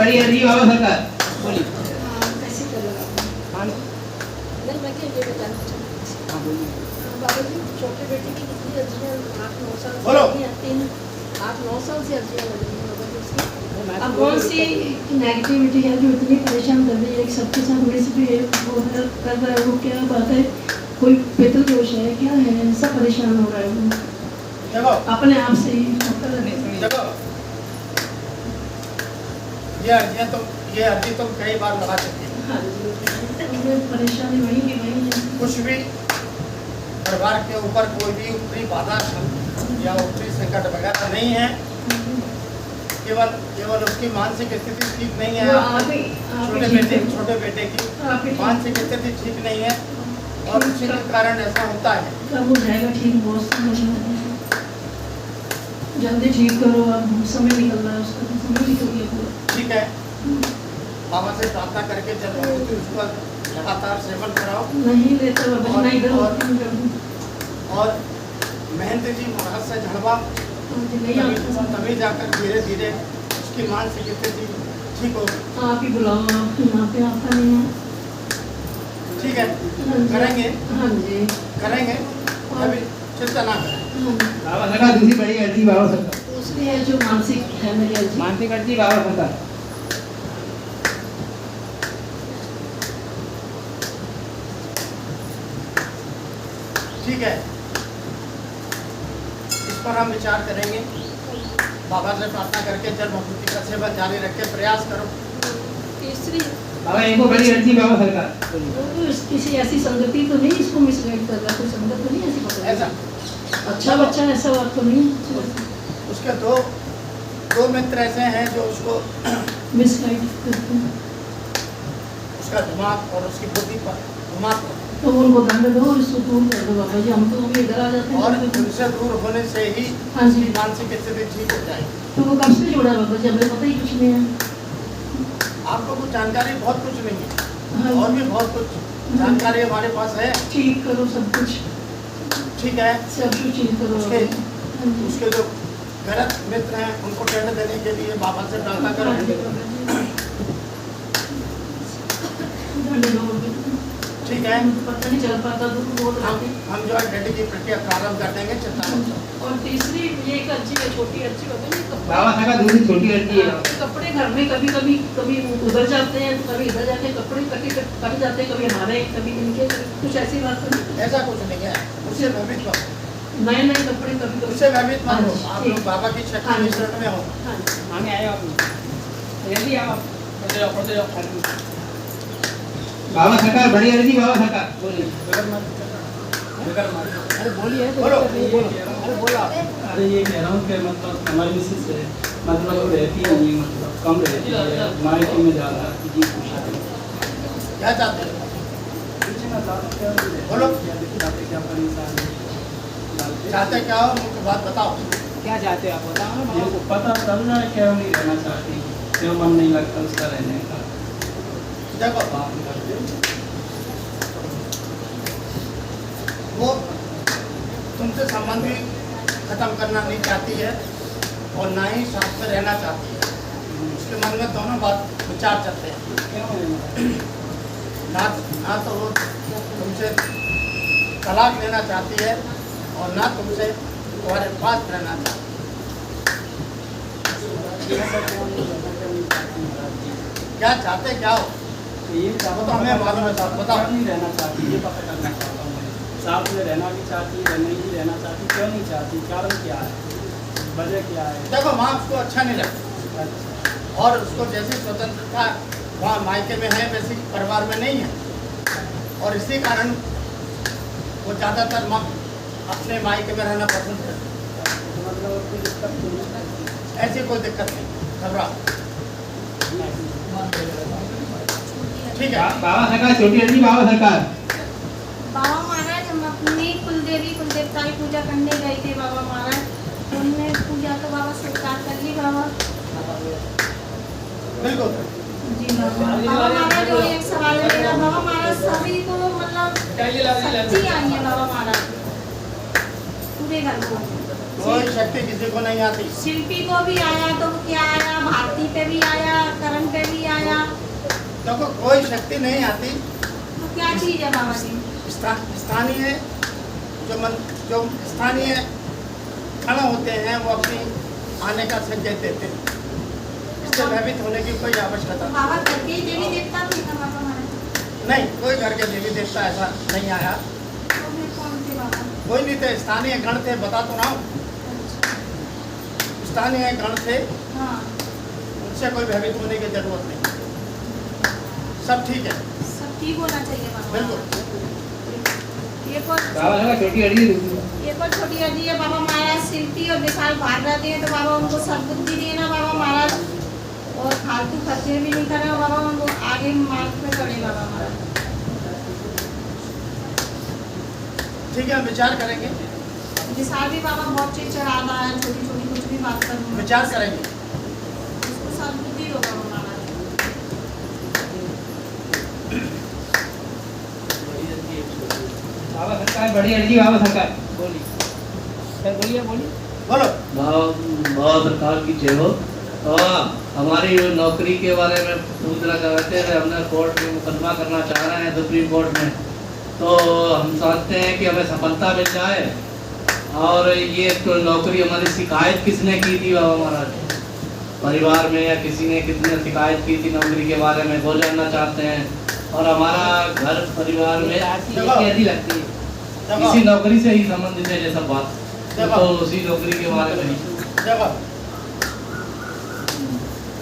बड़ी अर्जी बाबा सरकार बोलिए। कैसे करेगा? नहीं, मैं क्या ये बताना चाहती हूँ। बाबा जी, छोटे बेटे की कितनी अर्जियाँ 8-9 साल से लगी हैं, 8-9 साल से अर्जियाँ लगी हैं बाबा जी उसकी। अब कौन सी नेगेटिविटी है जो इतनी परेशान कर रही है कि सबके साथ बड़ी सी वो कर रहा है, वो क्या बात है, कोई पितल दोष है, क्या है, सब परेशान हो रहा है वो अपने आप से ही। ये अर्जी तुम कई बार लगा चुकी हो। हाँ जी, परेशानी वही की वही है। कुछ भी परिवार के ऊपर कोई भी ऊपरी बाधा या ऊपरी संकट वगैरह नहीं है, केवल उसकी मानसिक स्थिति ठीक नहीं है। छोटे बेटे की मानसिक स्थिति ठीक नहीं है और उसी के कारण ऐसा होता है। कब हो जाएगा ठीक? बहुत जल्दी ठीक करो, अब समय निकल रहा है उसका, समय निकल गया पूरा। ठीक है, बाबा से प्रार्थना करके जब उसका लगातार सेवन कराओ। नहीं लेते बाबा, नहीं इधर और महेंद्र जी महाराज से झड़वा, तभी जाकर धीरे धीरे उसकी मानसिक स्थिति ठीक होगी। आप ही बुलाओ, आप यहाँ पे आता नहीं है। ठीक है, करेंगे। हाँ जी करेंगे, अभी चिंता ना करें। बाबा सरकार दूसरी बड़ी अर्जी बाबा सरकार दूसरी है जो मानसिक है मेरी अर्जी। मानसिक अर्जी बाबा सरकार। ठीक है, इस पर हम विचार करेंगे। बाबा से प्रार्थना करके जल भभूति का सेवन जारी रखे, प्रयास करो। तीसरी बाबा इनको बड़ी अर्जी बाबा सरकार। वो किसी ऐसी संगति तो नहीं इसको मिसगाइड कर रहा, कोई संगत तो नहीं ऐसी पकड़ रही? ऐसा अच्छा बच्चा ऐसा बात तो नहीं। उसके दो मित्र ऐसे हैं जो उसको मिसगाइड करते हैं, उसका दिमाग और उसकी बुद्धि पर घुमाते हैं। तो उनको दंड दो और इसको दूर कर दो बाबा जी, हम तो अभी इधर आ जाते हैं। और उनसे दूर होने से ही हाँ जी। मानसिक स्थिति ठीक हो जाएगी। तो वो कब से जुड़ा बाबा जी? हमें पता ही कुछ नहीं है। आपको कुछ जानकारी बहुत कुछ नहीं है। हाँ। और भी बहुत कुछ जानकारी हमारे पास है। ठीक करो सब कुछ, ठीक है, सब कुछ ठीक करो। उसके जो गलत मित्र हैं उनको दंड देने के लिए बाबा से प्रार्थना करें। ठीक है, पता नहीं चल पाता तो बहुत हम जो है दंड की प्रक्रिया प्रारंभ कर देंगे, चिंता मत करो। और तीसरी ये एक अर्जी है, छोटी अर्जी होती है बाबा सरकार दूसरी छोटी अर्जी है। कपड़े घर में कभी उधर जाते हैं, कभी इधर जाते हैं, कपड़े कट जाते हैं, कभी हमारे कभी इनके, कुछ ऐसी बात तो नहीं? ऐसा कुछ नहीं है, उससे भ्रमित मत हो। नए नए कपड़े कभी उससे भ्रमित मत हो। हाँ, आप ठीक। लोग बाबा की हाँ शक्ति जी। शरण में हो। हाँ जी। आगे आए आप जल्दी आओ। बाबा सरकार बड़ी अर्जी बाबा सरकार बोलिए। अरे बोलिए, बोलो, अरे बोला। अरे ये कह रहा हूँ कि मतलब हमारी मिसेस है, मतलब रहती है नहीं, मतलब कम रहती है, मायके में ज़्यादा जी खुश है। क्या चाहते हैं? बोलो। क्या परेशान है? चाहते क्या हो, मुझको बात बताओ। क्या चाहते हैं आप बताओ ना मेरे को पता चल रहा है क्यों नहीं रहना चाहती, क्यों मन नहीं लगता उसका रहने का। देखो, काम करते वो तुमसे संबंध भी खत्म करना नहीं चाहती है और ना ही साथ में रहना चाहती है। उसके मन में दोनों बात विचार चलते हैं। क्यों ना तो वो तुमसे तलाक लेना चाहती है और ना तुमसे तुम्हारे पास रहना चाहती है। क्या चाहते क्या हो? ये वो तो हमें मालूम है साहब, बताओ। क्यों नहीं रहना चाहती, ये पता करना चाहता हूँ मैं। साथ में रहना भी चाहती है, नहीं रहना चाहती, क्यों नहीं चाहती, कारण क्या है, वजह क्या है? देखो, माँ उसको अच्छा नहीं लगता अच्छा, और उसको जैसी स्वतंत्रता वहाँ मायके में है वैसी परिवार में नहीं है और इसी कारण वो ज़्यादातर माँ अपने मायके में रहना पसंद करती है। मतलब कोई दिक्कत नहीं। ऐसी कोई दिक्कत नहीं, घबरा। ठीक है। बाबा सरकार छोटी अर्जी बाबा सरकार। बाबा महाराज हम अपनी कुलदेवी कुलदेवता की पूजा करने गए थे बाबा महाराज, उनने पूजा तो बाबा स्वीकार कर ली बाबा। बिल्कुल। जी बाबा महाराज और एक सवाल है मेरा बाबा महाराज, सभी को मतलब शक्ति आई है बाबा महाराज पूरे घर को। कोई शक्ति किसी को नहीं आती। शिल्पी को भी आया तो क्या आया, भारती पे भी आया, करण पे भी आया, देखो कोई शक्ति नहीं आती। तो क्या चीज है बाबा जी? स्थानीय जो स्थानीय कण होते हैं वो अपनी आने का संकेत देते हैं। इससे भयभीत होने की कोई आवश्यकता बाबा घर के देवी देवता थे ना बाबा महाराज? नहीं, कोई घर के देवी देवता ऐसा नहीं आया। तो फिर कौन थे बाबा? कोई नहीं थे, स्थानीय गण थे, बता तो रहा हूँ। स्थानीय गण थे, हाँ, उनसे कोई भयभीत होने की जरूरत नहीं। सब ठीक है, सब ठीक होना चाहिए बाबा। बिल्कुल। ये कौन बाबा सरकार छोटी अर्जी ये कौन छोटी अर्जी है बाबा महाराज? शिल्पी और विशाल भाग रहते हैं तो बाबा उनको सद्बुद्धि देना बाबा महाराज, और फालतू खर्चे भी नहीं करना बाबा, उनको आगे मार्ग पे चढ़े बाबा महाराज। ठीक है, हम विचार करेंगे। विशाल भी बाबा बहुत चीज चढ़ाता है, छोटी छोटी कुछ भी बात करूँ विचार करेंगे। उसको सद्बुद्धि होगा बाबा महाराज। बाबा सरकार बड़ी अर्जी बाबा सरकार बोलिए। सर बोलिए बोलिए। बोलो। बाबा सरकार की जय हो। हमारी नौकरी के बारे में पूछना चाहते थे, हमने कोर्ट में मुकदमा करना चाह रहे हैं सुप्रीम कोर्ट में, तो हम समझते हैं कि हमें सफलता मिल जाए। और ये तो नौकरी हमारी शिकायत किसने की थी बाबा महाराज? परिवार में या किसी ने कितने शिकायत की थी नौकरी के बारे में, वो जानना चाहते हैं। और हमारा घर परिवार में अर्जी लगती है इसी नौकरी से ही संबंधित है ये सब बात, तो उसी नौकरी के बारे में ही। देखो,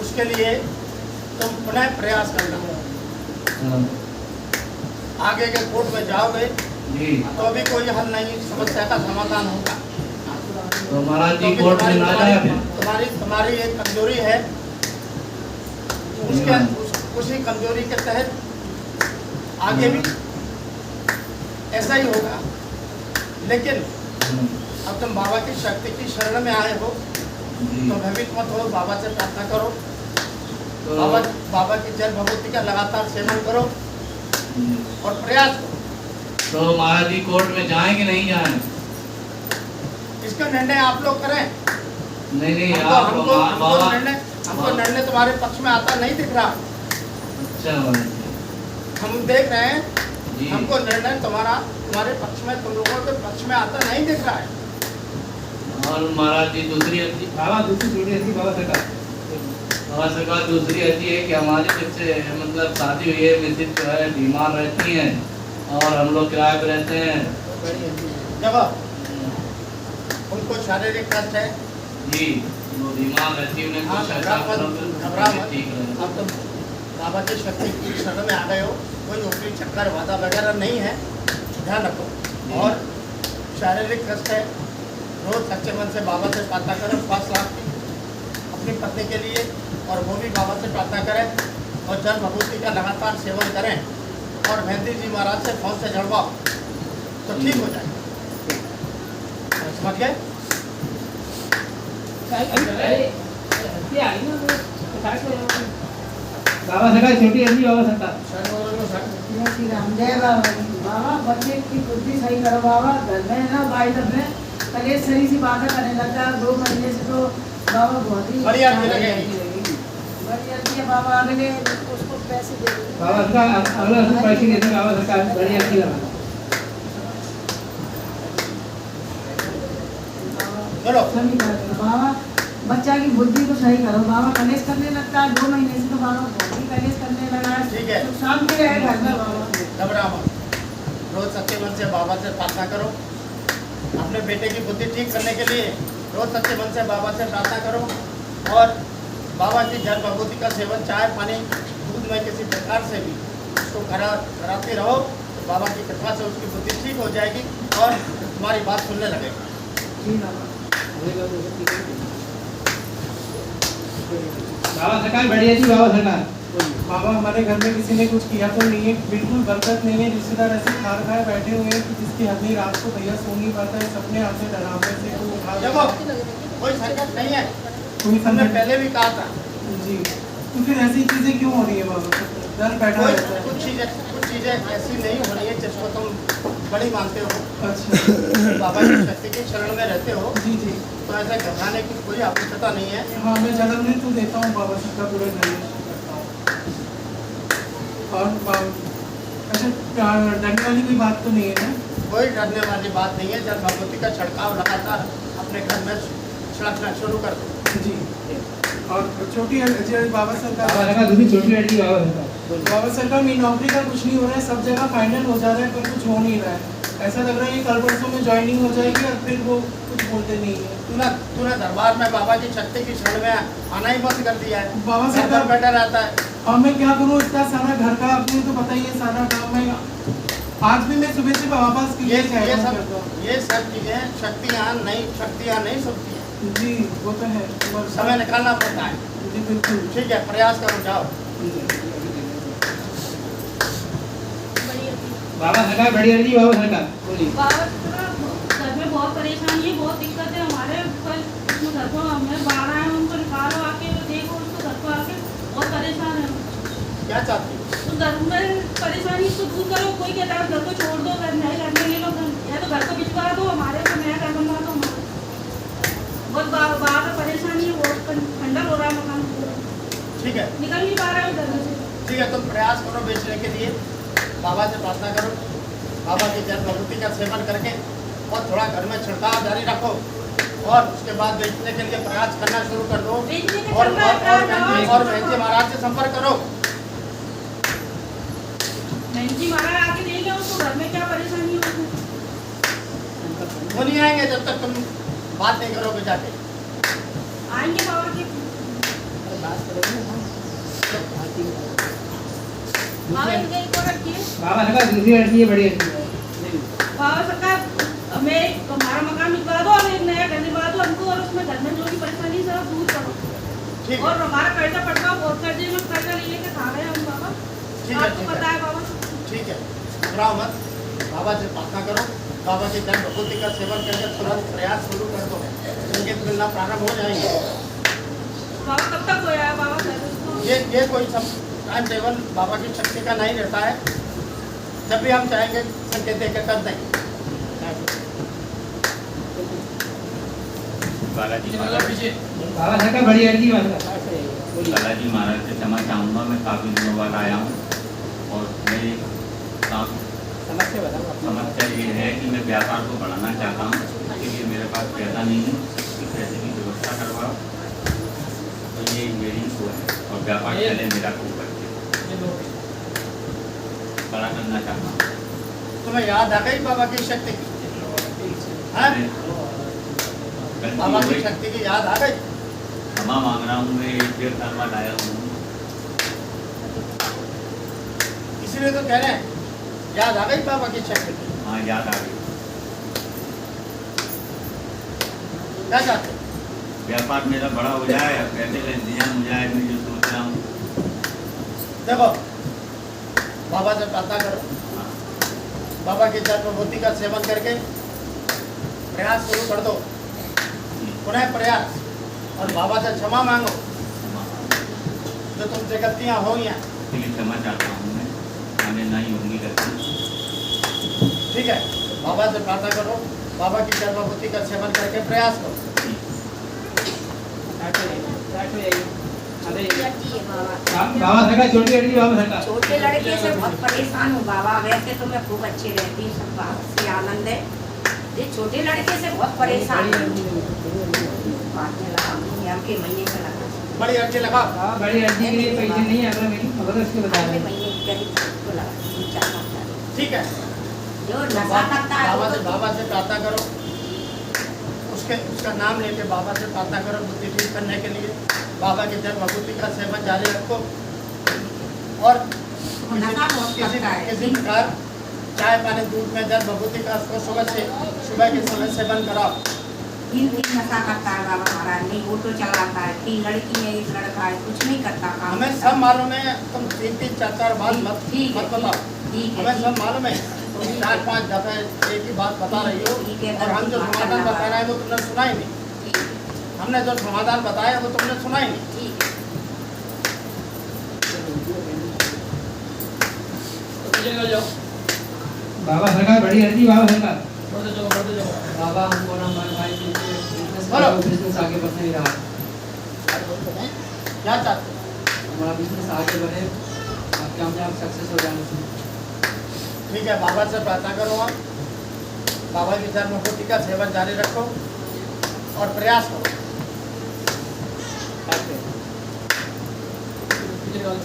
उसके लिए तुम पुनः प्रयास करना। हाँ, आगे के कोर्ट में जाओगे जी। तो अभी कोई हल नहीं, समस्या का समाधान होगा। तो महाराज जी क्योंकि कोर्ट में ना जाए फिर? तुम्हारी एक कमजोरी है, उसके उसी कमजोरी के तहत आगे भी ऐसा ही होगा। लेकिन अब तुम बाबा की शक्ति की शरण में आए हो जी। तो भयभीत मत हो, बाबा से प्रार्थना करो। तो बाबा की जल भगवती का लगातार सेवन करो और प्रयास करो। तो महाराज जी कोर्ट में जाएं कि नहीं जाएं? इसका निर्णय आप लोग करें। नहीं हमको निर्णय तुम्हारे पक्ष में आता नहीं दिख रहा। अच्छा महाराज जी। हम देख रहे हैं, जी। हमको निर्णय तुम्हारे पक्ष में, तुम लोगों के पक्ष में आता नहीं दिख रहा है। और महाराज जी दूसरी अर्जी बाबा दूसरी छोटी अर्जी बाबा सरकार। बाबा सरकार दूसरी अर्जी है कि हमारी जिससे मतलब शादी हुई है, मिसेज जो है बीमार रहती हैं और हम लोग किराए पे रहते हैं। बड़ी अर्जी देखो, उनको शारीरिक कष्ट है। जी, वो बीमार रहती है, उन्हें हाँ, कुछ घबरा ऐसा मत, करो घबरा कि मत। ठीक रहे। अब तुम बाबा की शक्ति की शरण में आ गए हो, कोई नौकरी चक्कर वादा वगैरह नहीं है, ध्यान रखो। और शारीरिक कष्ट है, रोज सच्चे मन से बाबा से प्रार्थना करो 5 लाख की अपनी पत्नी के लिए, और वो भी बाबा से प्रार्थना करें, और जल भभूति का लगातार सेवन करें, और मेहंदी जी महाराज से फोन से जड़वाओ तो ठीक हो जाएगा। समझ गए? बाबा सरकार छोटी अर्जी बाबा सरकार। जय बाबा जी। बाबा बच्चे की बुद्धि सही करो बाबा। घर में है ना भाई सब में कलेश सही सी बातें करने लगा 2 महीने से, तो बाबा बहुत ही बड़ी आरती लगेगी। बड़ी आरती है बाबा। अगले उसको पैसे दे देंगे। बाबा सरकार अगला उसको पैसे देते बाबा सरकार बड़ी अर्जी लगा। चलो सही करो बाबा। बच्चा की बुद्धि को सही करो बाबा। कलेश करने लगता है 2 महीने से, तो बाबा बहुत ही कलेश करने लगा है। ठीक है। सुख शांति रहे घर में बाबा। घबरा मत, रोज सच्चे मन से बाबा से प्रार्थना करो। अपने बेटे की बुद्धि ठीक करने के लिए रोज सच्चे मन से बाबा से प्रार्थना करो, और बाबा की जल भभूति का सेवन, चाय पानी दूध में किसी प्रकार से भी उसको कराते रहो, तो बाबा की कृपा से उसकी बुद्धि ठीक हो जाएगी और तुम्हारी बात सुनने लगेगी। जी बाबा। बाबा सरकार बड़ी अर्जी बाबा सरकार। बाबा हमारे घर में किसी ने कुछ किया तो नहीं है, बिल्कुल बरकत नहीं है। रिश्तेदार ऐसे खार खाए बैठे हुए हैं कि जिसकी हमें रात को भैया सो नहीं पाता है, सपने आते डरावने से कोई उठा देखो कोई संकट नहीं है, कोई हमने संकट पहले भी कहा था। जी, तो फिर ऐसी चीजें क्यों हो रही है बाबा? डर बैठा कोई रहता है। कुछ चीजें ऐसी नहीं हो रही है जिसको तुम बड़ी मानते हो। अच्छा बाबा की शक्ति की शरण में रहते हो, जी जी। तो ऐसे घबराने की कोई आवश्यकता नहीं है। हाँ, मैं जन्म नहीं तो देता हूँ बाबा सबका पूरे घर में करता हूँ। और अच्छा डरने वाली कोई बात तो नहीं है ना? कोई डरने वाली बात नहीं है। जल भगवती का छिड़काव लगातार अपने घर में छिड़कना शुरू कर दो। जी। और छोटी बाबा सरकार, बाबा सरकार दूसरी छोटी अर्जी बाबा सरकार। बाबा सरकार मेरी नौकरी का कुछ नहीं हो रहा है, सब जगह फाइनल हो जा रहा है पर कुछ हो नहीं रहा है। ऐसा लग रहा है कि कल परसों में ज्वाइनिंग हो जाएगी और फिर वो कुछ बोलते नहीं है। तूने दरबार में बाबा की शक्ति की शरण में आना ही बंद कर दिया है। बाबा घर सरकार पर बैठा रहता है। और मैं क्या करूँ, इतना सारा घर का अपने तो पता ही है, सारा काम मैं आज भी मैं सुबह से वापस ये सब चीजें शक्तियाँ नहीं सुनती है। जी वो तो है, समय निकालना पड़ता है। जी बिल्कुल। ठीक है, प्रयास करो, जाओ। बाबा सरकार बड़ी अर्जी बाबा सरकार। बोलिए। बाबा घर में बहुत परेशानी है, बहुत दिक्कत है हमारे पर। उसमें घर को हमें बाहर आए, उनको निकालो आके, देखो उसको घर को आके, बहुत परेशान है। क्या चाहती हो? तो घर में परेशानी इसको दूर करो। कोई कहता है घर को छोड़ दो, घर नए घर में ले लो, या तो घर को भिजवा दो, हमारे को नया घर बनवा दो। बहुत बाहर में परेशानी है, बहुत खंडर हो रहा है मकान, ठीक है, निकल नहीं पा रहा है घर में। ठीक है, तुम प्रयास करो बेचने के लिए। बाबा से प्रार्थना करो, बाबा की जल भगवती का सेवन करके, और थोड़ा घर में छिड़काव जारी रखो, और उसके बाद बेचने के लिए प्रयास करना शुरू कर दो। बेचने का और चल रहा है महंती महाराज से संपर्क करो। महंती महाराज आके देंगे उसको घर में क्या परेशानी है उसमें। वो नहीं आएंगे जब तक तुम बात नहीं करोगे जाके। आएंगे बाबा के। बाबा इनके एक और रखिए। बाबा सरकार दूसरी अर्जी है बड़ी अर्जी। बाबा सरकार हमें हमारा मकान निकलवा दो और एक नया घर निकलवा दो हमको, और उसमें घर में जो भी परेशानी है सब दूर करो। ठीक और है, हमारा कर्जा पड़ता बहुत कर्जे में कर्जा ले लेके खा गए हम बाबा। ठीक है, आपको ठीक है। पता है बाबा। ठीक है, घबराओ मत, बाबा से प्रार्थना करो। बाबा की जल भगवती का सेवन करके तुरंत प्रयास शुरू कर दो, संगीत मिलना प्रारंभ हो जाएंगे। बाबा कब तक होया है बाबा घर उसको? ये कोई सब टाइम टेबल बाबा की शक्ति का नहीं रहता है। जब भी हम चाहेंगे संकेत देकर कर देंगे। बालाजी महाराज बाबा सरकार बड़ी अर्जी बाबा सरकार। बालाजी महाराज से क्षमा चाहूँगा, मैं काफ़ी दिनों बाद आया हूँ और मेरी समस्या ये है कि मैं व्यापार को बढ़ाना चाहता हूँ, इसलिए मेरे पास पैसा नहीं है कि पैसे की व्यवस्था करवाओ, तो ये मेरी सोच है और व्यापार चले मेरा को करके बड़ा करना चाहता हूँ। तुम्हें याद आ गई बाबा की शक्ति की? हाँ? बाबा की शक्ति की याद आ गई? क्षमा मांग रहा हूँ, मैं 1-1.5 साल बाद आया हूँ, इसीलिए तो कह रहे हैं, याद आ गई बाबा की शक्ति? हाँ याद आ गई। क्या चाहते? व्यापार मेरा बड़ा हो जाए, पैसे का इंतजाम हो जाए, मैं जो सोच रहा हूँ। देखो, बाबा से प्रार्थना करो, बाबा की जन्मभूति का सेवन करके प्रयास शुरू कर दो, पुनः प्रयास, और बाबा से क्षमा मांगो जो तुमसे गलतियाँ हुई हैं। इसलिए क्षमा चाहता हूँ मैं, हमें नहीं होंगी गलती। ठीक है, बाबा से प्रार्थना करो, बाबा की जन्मभूति का सेवन करके प्रयास करो। बाबा सरकार छोटी हड्डी बाबा सरकार। छोटे लड़के से बहुत परेशान हूँ बाबा। वैसे तो मैं खूब अच्छी रहती हूँ, सब बात से आनंद है। ये छोटे लड़के से बहुत परेशान हूँ। बाद में लगा आपके महीने में लगा, बड़ी अर्जी लगा। हाँ बड़ी हड्डी के लिए पैसे नहीं है, अगला महीने अगर उसके बता अगले दें। महीने करीब को लगा 3-4 हफ्ता। ठीक है, जो नशा करता है वो तो बाबा से प्रार्थना करो, उसका नाम लेके बाबा से प्रार्थना करो बुद्धि ठीक करने के लिए। बाबा की जन्मभूति का सेवन जारी रखो, और नशा बहुत करता है। किसी प्रकार चाय पानी दूध में जन्मभूति का उसको सुबह के समय सेवन कराओ। 3 नशा करता है बाबा महाराज। नहीं ऑटो चलाता है, 3 लड़की है, 1 लड़का है, कुछ नहीं करता काम। हमें सब मालूम है, तुम 3-3, 4-4 बात मत बताओ। ठीक है, हमें सब मालूम है, तुम 4-5 दफे एक ही बात बता रही हो, ठीक है, और हम जो समाधान बता रहे हैं वो तुमने सुना ही नहीं। ठीक है, हमने जो समाधान बताया वो तुमने सुना ही नहीं। ठीक है। बाबा सरकार बड़ी हड्डी बाबा सरकार। बाबा हमको ना हमारे भाई के बिजनेस आगे बढ़ नहीं रहा। क्या चाहते हो? हमारा बिजनेस आगे बढ़े, आप कामयाब सक्सेस हो जाने से। ठीक है, बाबा से प्रार्थना करो, आप बाबा की जन्मभूति का सेवन जारी रखो और प्रयास करो।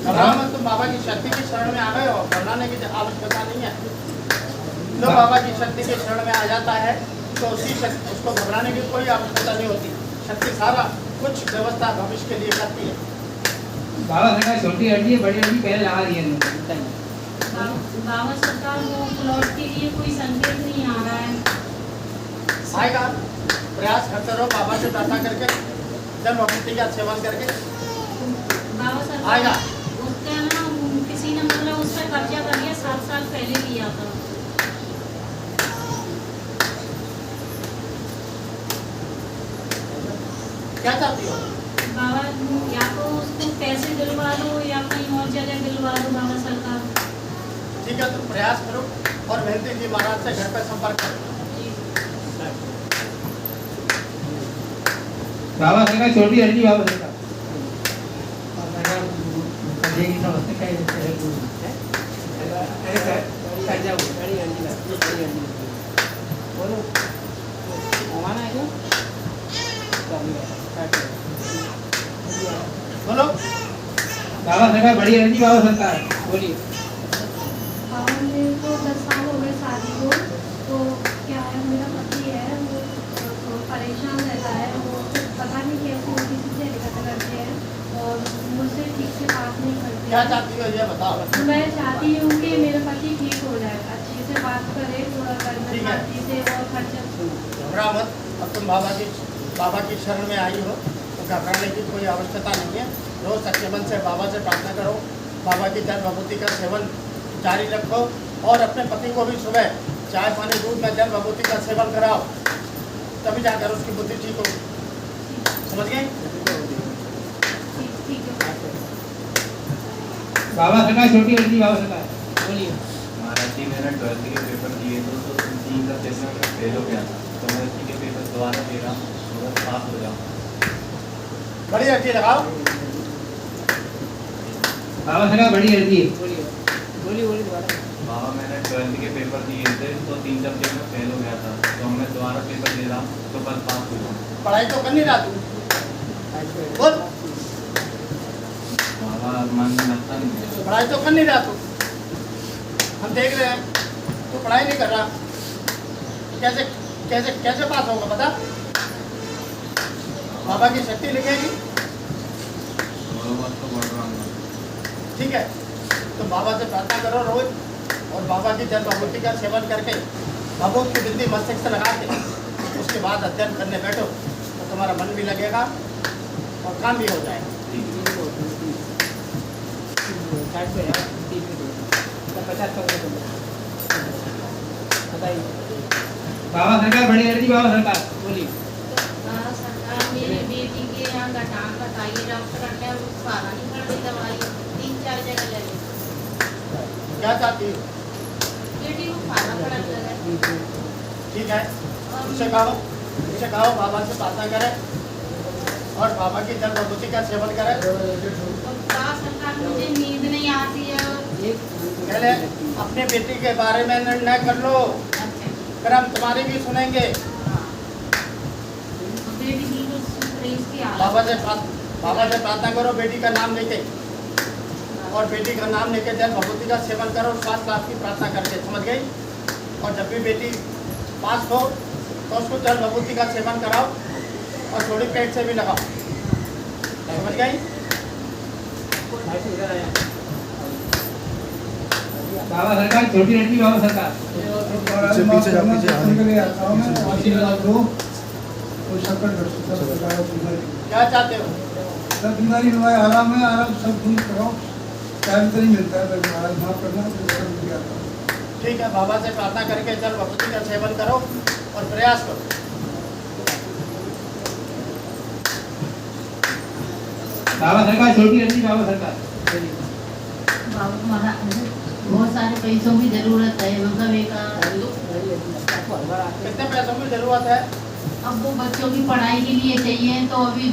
घबराओ मत, तुम बाबा की शक्ति की शरण में आ गए हो, घबराने की आवश्यकता नहीं है। जो बाबा की शक्ति के शरण में आ जाता है तो उसको घबराने की कोई आवश्यकता नहीं होती। शक्ति सारा कुछ व्यवस्था भविष्य के लिए करती है। बाबा सरकार छोटी हड्डी है, बड़ी हड्डी पहले आ रही है। बाबा सरकार वो प्लॉट के लिए कोई संकेत नहीं आ रहा है। आएगा, प्रयास करते रहो बाबा से प्रार्थना करके, जन्मभूति का सेवन करके बाबा सरकार आएगा। उसका ना किसी ने मतलब उस पर कब्जा कर लिया, 7 साल पहले लिया था। क्या चाहती हो? बाबा या तो उसको पैसे दिलवा लो या कहीं और जगह दिलवा दो बाबा सरकार। ठीक है, तुम प्रयास करो और मेहनती जी महाराज से घर पर संपर्क करो। बाबा सरकार छोटी हड्डी बाबा सरकार। बोलो आना है क्या? बोलो। बाबा सरकार बड़ी हड्डी बाबा सरकार। बोलिए। बाबा मेरे को 10 साल हो गए शादी को। तो क्या है, मेरा पति है वो परेशान रहता है, वो पता नहीं कैसे वो किसी से दिक्कत करते हैं और मुझसे ठीक से बात नहीं करते। क्या चाहती हो ये बताओ। मैं चाहती हूँ कि मेरा पति ठीक हो जाए, अच्छे से बात करे, थोड़ा घर में ठीक है। शांति से और खर्चा। घबरा मत, अब तुम बाबा की शरण में आई हो तो घबराने की कोई आवश्यकता नहीं है। रोज सच्चे मन से बाबा से प्रार्थना करो, बाबा की जन्मभूति का सेवन जारी रखो और अपने पति को भी सुबह चाय पानी दूध में जन्मभूति का सेवन कराओ, तभी जाकर उसकी बुद्धि ठीक होगी। समझ गए? ठीक है। बाबा सरकार छोटी हड्डी बाबा सरकार। बोलिए। महाराज जी मेरा 12th के पेपर दिए तो 3 का पेपर में फेल हो गया था, तो मैं उसी के पेपर दोबारा दे रहा हूँ, अगर पास हो जाऊँ। बड़ी अर्जी लगाओ। बाबा सरकार बड़ी हड्डी है। बोलिए बोलिए दोबारा। बाबा मैंने 12th के पेपर दिए थे तो 3 सब्जेक्ट में फेल हो गया था, तो मैं दोबारा पेपर दे रहा हूँ तो बस पास हो जाऊँ। पढ़ाई तो कर नहीं रहा तू, बोल। बाबा मन में लगता नहीं है। पढ़ाई तो कर नहीं रहा तू, हम देख रहे हैं तू पढ़ाई नहीं कर रहा। कैसे कैसे कैसे पास होगा बता? बाबा की शक्ति लिखेगी। थोड़ा बहुत तो बढ़ रहा हूँ। ठीक है, तो बाबा से प्रार्थना करो रोज और बाबा की जल भभूति का सेवन करके भभूत की बिंदी मस्तक से लगा के उसके बाद अध्ययन करने बैठो तो तुम्हारा मन भी लगेगा और काम भी हो जाएगा। बाबा सरकार बड़ी लड़की बाबा सरकार बोलिए। सरकार मेरी बेटी के यहाँ गठान बताइए डॉक्टर ने सारा नहीं कर दी दवाई 3-4 जगह ले ली। क्या चाहती हो? बेटी को खाना पड़ा लगा। ठीक है, उससे कहो बाबा से प्रार्थना करे और बाबा की जल भभूति का सेवन करे। सरकार मुझे नींद नहीं आती है। पहले अपने बेटी के बारे में निर्णय कर लो, फिर हम तुम्हारी भी सुनेंगे। बेटी बिल्कुल सुन रही इसकी बाबा से प्रार्थना करो बेटी का नाम लेके और बेटी का नाम लेके जल भभूति का सेवन करो स्वास्थ्य लाभ की प्रार्थना करके, समझ गई? और जब भी बेटी पास हो तो उसको जल भभूति का सेवन कराओ और थोड़ी पेट से भी लगाओ, समझ गई? बाबा सरकार छोटी लड़की बाबा सरकार क्या चाहते हो? बीमारी हमारे आराम है, आराम सब दूर कराओ, टाइम तो नहीं मिलता है, आराम माफ करना ठीक है, बाबा से प्रार्थना करके जल भभूति का सेवन करो और प्रयास करो। बाबा सरकार छोटी लड़की बाबा सरकार बाबा तुम्हारा बहुत सारे पैसों की जरूरत है, मतलब एक कितने पैसों की जरूरत है? अब वो बच्चों की पढ़ाई के लिए चाहिए तो अभी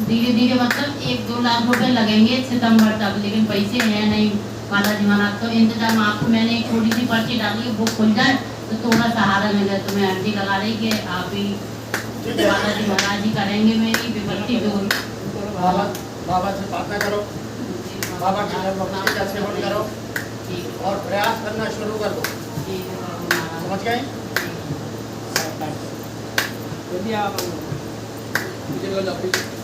धीरे धीरे मतलब 1-2 लाख रुपए लगेंगे सितंबर तक, लेकिन पैसे हैं नहीं बालाजी महाराज। तो इंतजाम आपको मैंने एक थोड़ी सी पर्ची डाली, वो खुल जाए तो थोड़ा सहारा मिले। तो मैं अर्जी लगा रही कि आप ही बालाजी महाराज जी करेंगे मेरी विपत्ति दूर। बाबा से प्रार्थना करो, बाबा की जल भभूति का सेवन करो और प्रयास करना शुरू कर दो, समझ गए?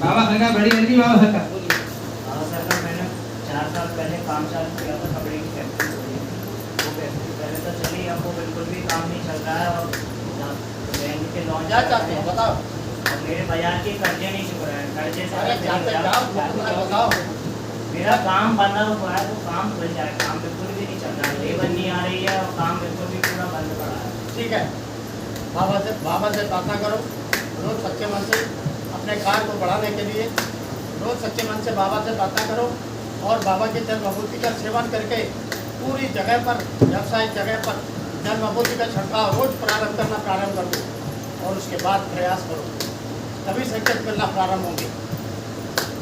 बाबा सरकार बड़ी लड़की बाबा सरकार बाबा सरकार मैंने 4 साल पहले काम चालू किया था कपड़े की फैक्ट्री खोली। वो फैक्ट्री पहले तो चली, अब वो बिल्कुल भी काम नहीं चल रहा है और बैंक के लोन क्या चाहते हैं बताओ? और मेरे बाजार के कर्जे नहीं चुक रहे हैं, कर्जे से बताओ। मेरा काम बंदा हुआ है, वो काम खुल जाए, काम बिल्कुल भी नहीं चल रहा है, लेबर नहीं आ रही है और काम बिल्कुल भी पूरा बंद पड़ा है। ठीक है, बाबा से प्रार्थना करो रोज सच्चे मन से अपने कार्य को बढ़ाने के लिए, रोज सच्चे मन से बाबा से प्रार्थना करो और बाबा के जल भभूति का सेवन करके पूरी जगह पर, व्यावसायिक जगह पर जल भभूति का छिड़काव रोज प्रारंभ करना प्रारंभ कर दो और उसके बाद प्रयास करो, तभी संकेत मिलना प्रारंभ होंगे,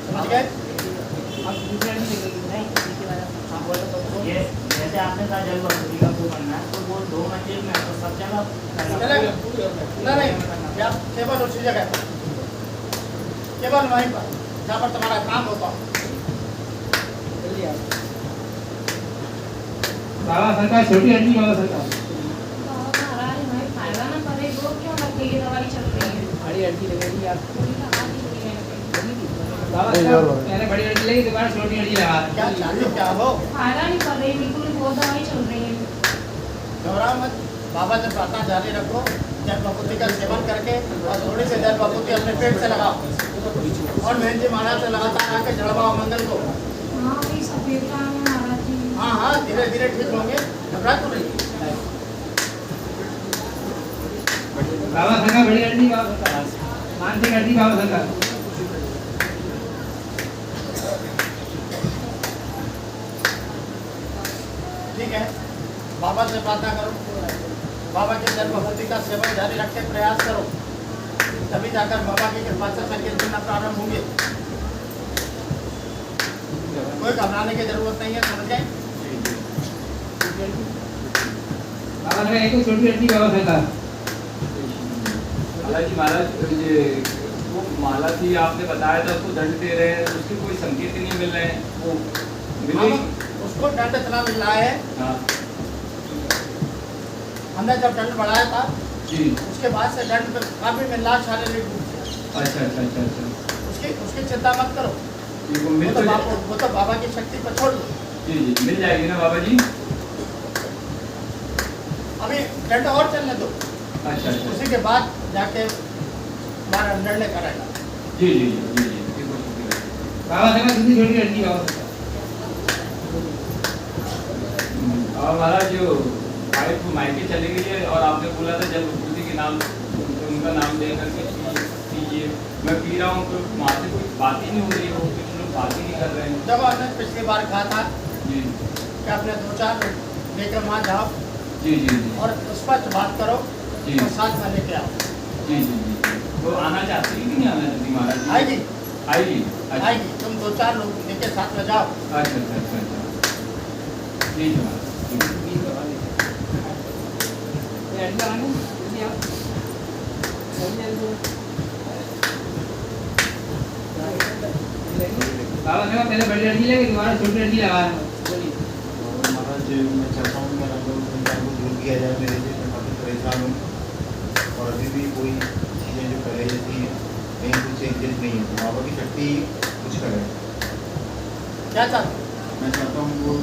समझ गए? ये जैसे आपने कहा जल भभूति का वो बनना है तो वो 2 मंजिल में तो सब जगह नहीं, केवल उसी जगह पर, केवल वहीं पर जहाँ पर तुम्हारा काम होता हो। बाबा सरकार छोटी लड़की बाबा सरकार फायदा ना करे वो क्यों रखेगी, दवाई चल रही है। बड़ी लड़की लगेगी यार बाबा सरकार पहले बड़ी लड़की लगी दोबारा छोटी लड़की लगा। क्या हो? फायदा नहीं कर रही बिल्कुल, वो दवाई चल रही है। घबराओ मत, बाबा से प्रार्थना जारी रखो, जल भभूति का सेवन करके और थोड़ी सी जल भभूति अपने पेट से लगाओ और बहन जी महाराज से लगातार आके जड़वाओ मंगल को। हाँ, धीरे धीरे ठीक होंगे, घबरा तो नहीं। बाबा सरकार बड़ी लड़की बाबा सरकार मानसिक लड़की बाबा सरकार ठीक है, बाबा से प्रार्थना करो, बाबा के जल भभूति का सेवन जारी रखते प्रयास करो, तभी जाकर बाबा की कृपा से संकेत मिलना प्रारंभ होंगे। कोई घबराने की जरूरत नहीं है, समझ गए? बाबा सरकार एक छोटी लड़की बाबा सरकार बालाजी महाराज ये वो माला थी आपने बताया था उसको दंड दे रहे हैं, उसके कोई संकेत ही नहीं मिल रहे हैं, वो मिले उसको दंड इतना मिल रहा है। हाँ हमने जब दंड बढ़ाया था जी, उसके बाद से दंड काफी मिल रहा, शारीरिक रूप से। अच्छा उसकी चिंता मत करो, वो तो बाबा की शक्ति पर छोड़ दो। जी जी मिल जाएगी ना बाबा जी? अभी घंटा और चलने दो, अच्छा अच्छा उसी के बाद जाके हमारा निर्णय करेगा। जी जी जी जी जी बिल्कुल शुक्रिया। बाबा देखा दूसरी छोटी लड़की बाबा और हमारा जो वाइफ मायके चली गई है और आपने बोला था जब किसी के नाम उनका नाम दे करके पीजिए, मैं पी रहा हूँ तो वहाँ से कोई बात ही नहीं हो रही है, वो कुछ लोग बात ही नहीं कर रहे हैं। जब आपने पिछली बार कहा था जी कि अपने 2-4 लेकर वहाँ जाओ जी जी जी और स्पष्ट बात करो जी। और साथ में लेके आओ। जी जी जी वो आना चाहती है कि नहीं आना चाहती महाराज जी? आएगी आएगी अच्छा आएगी, तुम 2-4 लोग लेके साथ में जाओ। अच्छा अच्छा अच्छा अच्छा ठीक है महाराज। बाबा देखा पहले बड़ी लड़की लगी दोबारा छोटी लड़की लगा रहे हैं। महाराज मैं चाहता हूँ कि संतान को दूर किया जाए मेरे से, मैं काफ़ी परेशान हूँ और अभी भी कोई चीज़ें जो पहले जैसी हैं कहीं कुछ एग्जिस्ट नहीं है, तो बाबा की शक्ति कुछ करे। क्या चाहते? मैं चाहता हूँ वो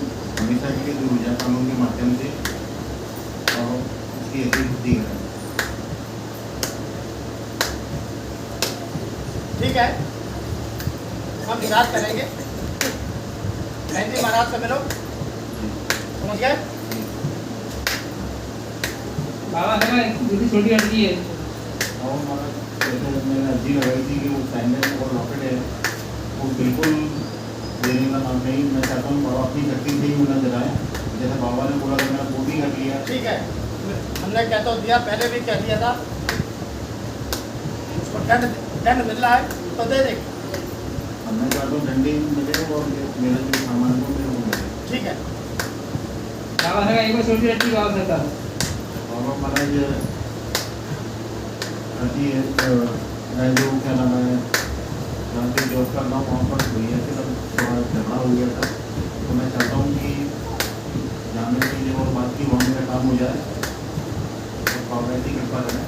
हमेशा के लिए दूर हो जाए कानून के माध्यम से और उसकी ऐसी बुद्धि करें। ठीक है, हम विचार करेंगे। बहन जी महाराज से मिलो, समझ गए? बाबा देखा दूसरी छोटी लड़की है। और महाराज जैसे मैंने अर्जी लगाई थी कि वो साइनर और लॉकेट है वो बिल्कुल देने का काम नहीं। मैं चाहता हूँ बाबा अपनी शक्ति से ही मुझे दिलाएं, जैसे बाबा ने बोला था मैंने वो भी कर लिया। ठीक है, हमने क्या तो दिया, पहले भी कह दिया था। उसको दंड मिल रहा है तो दे देंगे। मैं चाहता हूँ डंडे मिले और मेरा जो सामान को मेरे वो मिले। ठीक है बाबा देखा एक और छोटी लड़की बाबा करता बाबा महाराज अभी मैं जो क्या नाम है जहाँ से जॉब कर रहा हूँ वहाँ पर भैया से थोड़ा झगड़ा हो गया था, तो मैं चाहता हूँ कि जाने के लिए और बात की वहाँ मेरा काम हो जाए, तो बाबा ऐसी कृपा करें।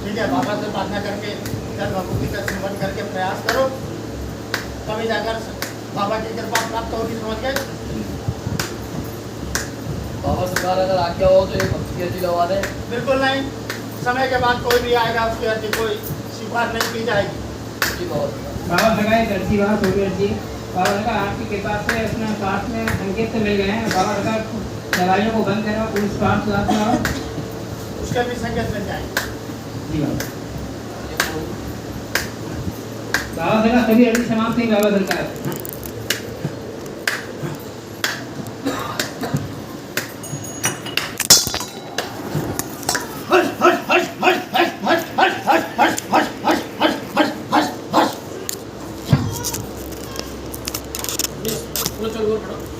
ठीक है, बाबा से प्रार्थना करके जल भगवती का सिमरन करके प्रयास करो, तभी जाकर बाबा की कृपा प्राप्त होगी। समझ गए? बाबा सरकार अगर आज्ञा हो तो ये भक्ति की अर्जी लगा दें। बिल्कुल नहीं, समय के बाद कोई भी आएगा उसकी अर्जी कोई स्वीकार नहीं की जाएगी। जी बहुत बाबा देखा एक लड़की बाबा छोटी लड़की बाबा देखा आपकी कृपा से अपने पास में संकेत से मिल गए हैं। बाबा देखा दवाइयों को बंद करो, पुलिस पास कराओ, उसके भी संकेत मिल जाएंगे। जी बाबा। बाबा देखा सभी अर्जी समाप्त नहीं बाबा सरकार। चलो चलो